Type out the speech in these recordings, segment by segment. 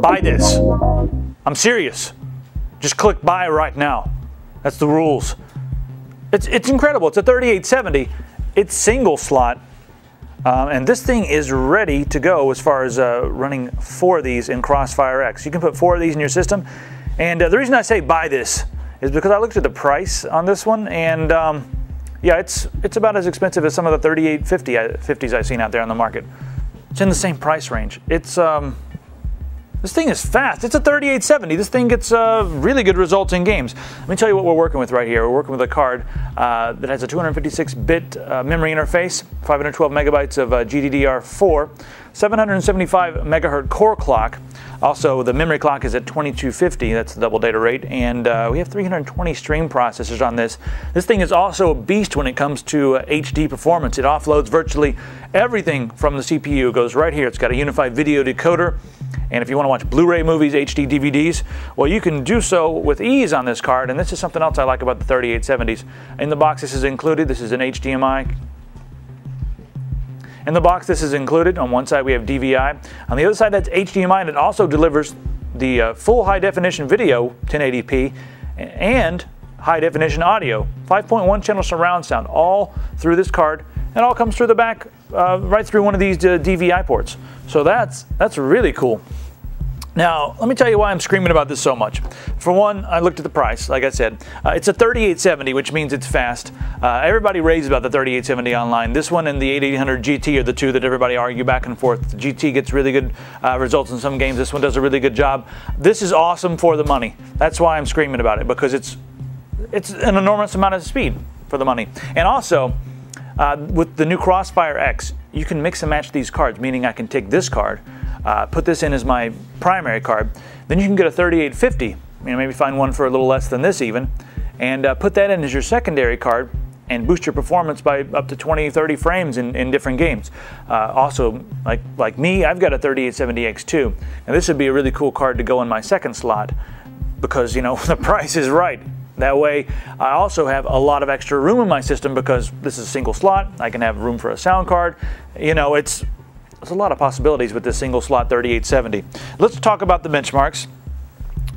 Buy this. I'm serious. Just click buy right now. That's the rules. It's incredible. It's a 3870. It's single slot. And this thing is ready to go as far as running 4 of these in CrossFire X. You can put 4 of these in your system. And the reason I say buy this is because I looked at the price on this one, and yeah, it's about as expensive as some of the 3850s I've seen out there on the market. It's in the same price range. It's this thing is fast. It's a 3870. This thing gets really good results in games. Let me tell you what we're working with right here. We're working with a card that has a 256-bit memory interface, 512 megabytes of GDDR4, 775 megahertz core clock. Also, the memory clock is at 2250. That's the double data rate. And we have 320 stream processors on this. This thing is also a beast when it comes to HD performance. It offloads virtually everything from the CPU. It goes right here. It's got a unified video decoder. And if you want to watch Blu-ray movies, HD DVDs, well, you can do so with ease on this card. And this is something else I like about the 3870s. In the box, this is included. This is an HDMI. In the box, this is included. On one side, we have DVI. On the other side, that's HDMI, and it also delivers the full high-definition video, 1080p, and high-definition audio, 5.1 channel surround sound, all through this card. It all comes through the back, right through one of these DVI ports. So that's really cool. Now, let me tell you why I'm screaming about this so much. For one, I looked at the price, like I said. It's a 3870, which means it's fast. Everybody raves about the 3870 online. This one and the 8800 GT are the two that everybody argue back and forth. The GT gets really good results in some games. This one does a really good job. This is awesome for the money. That's why I'm screaming about it, because it's an enormous amount of speed for the money. And also, with the new CrossFire X, you can mix and match these cards, meaning I can take this card, put this in as my primary card, then you can get a 3850, maybe find one for a little less than this even, and put that in as your secondary card and boost your performance by up to 20-30 frames in different games. Also, like me, I've got a 3870X too, and this would be a really cool card to go in my second slot because, the price is right. That way, I also have a lot of extra room in my system because this is a single slot. I can have room for a sound card. There's a lot of possibilities with this single slot 3870. Let's talk about the benchmarks.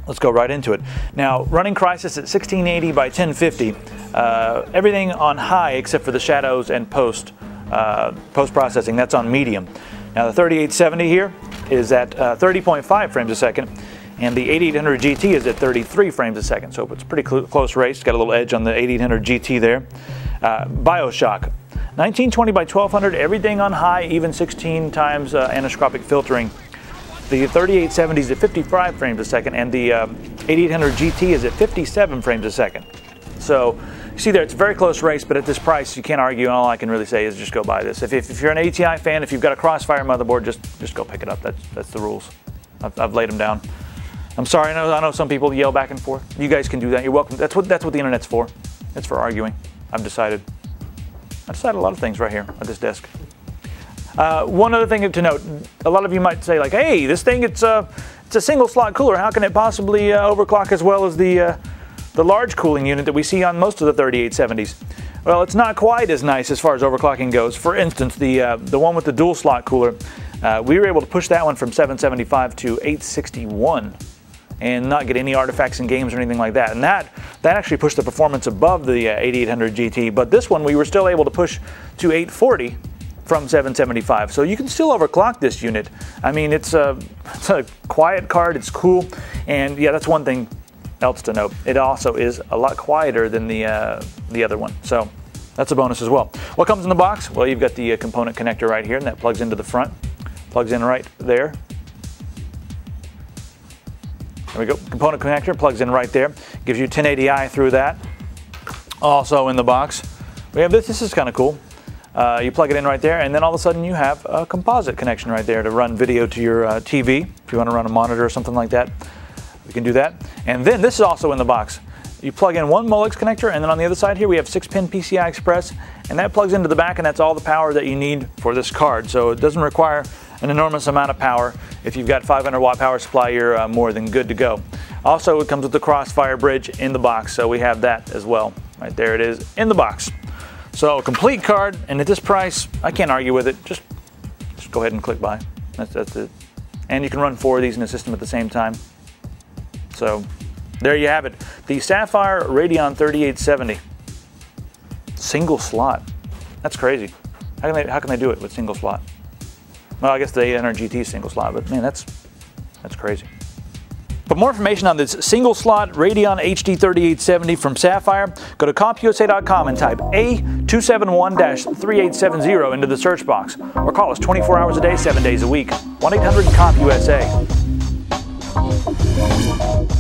Let's go right into it. Now, running Crysis at 1680 by 1050, everything on high except for the shadows and post-processing. That's on medium. Now, the 3870 here is at 30.5 frames a second. And the 8800 GT is at 33 frames a second, so it's a pretty close race. It's got a little edge on the 8800 GT there. Bioshock, 1920 by 1200, everything on high, even 16 times aniscopic filtering. The 3870 is at 55 frames a second, and the 8800 GT is at 57 frames a second. So you see there, it's a very close race, but at this price, you can't argue. All I can really say is just go buy this. If you're an ATI fan, if you've got a CrossFire motherboard, just go pick it up. That's the rules. I've laid them down. I'm sorry, I know some people yell back and forth. You guys can do that. You're welcome. That's what the internet's for. It's for arguing. I decided a lot of things right here at this desk. One other thing to note, a lot of you might say, like, hey, this thing, it's a single slot cooler. How can it possibly overclock as well as the large cooling unit that we see on most of the 3870s? Well, it's not quite as nice as far as overclocking goes. For instance, the one with the dual slot cooler, we were able to push that one from 775 to 861. And not get any artifacts in games or anything like that. And that actually pushed the performance above the 8800 GT. But this one, we were still able to push to 840 from 775. So you can still overclock this unit. I mean, it's a quiet card. It's cool. And yeah, that's one thing else to note. It also is a lot quieter than the other one. So that's a bonus as well. What comes in the box? Well, you've got the component connector right here, and that plugs into the front. Plugs in right there. There we go. Component connector plugs in right there. Gives you 1080i through that. Also in the box, we have this. This is kind of cool. You plug it in right there, and then all of a sudden you have a composite connection right there to run video to your TV. If you want to run a monitor or something like that, we can do that. And then this is also in the box. You plug in one Molex connector, and then on the other side here we have 6-pin PCI Express, and that plugs into the back, and that's all the power that you need for this card. So it doesn't require an enormous amount of power. If you've got 500 watt power supply, you're more than good to go. Also, it comes with the CrossFire bridge in the box, so we have that as well. Right there it is in the box. So a complete card, and at this price, I can't argue with it. Just go ahead and click buy. That's it. And you can run 4 of these in the system at the same time. So there you have it. The Sapphire Radeon 3870. Single slot. That's crazy. How can they do it with single slot? Well, I guess the 800 GT is single slot, but man, that's crazy. For more information on this single slot Radeon HD 3870 from Sapphire, go to compusatv.com and type A271-3870 into the search box, or call us 24 hours a day, 7 days a week. 1-800-COMP-USA.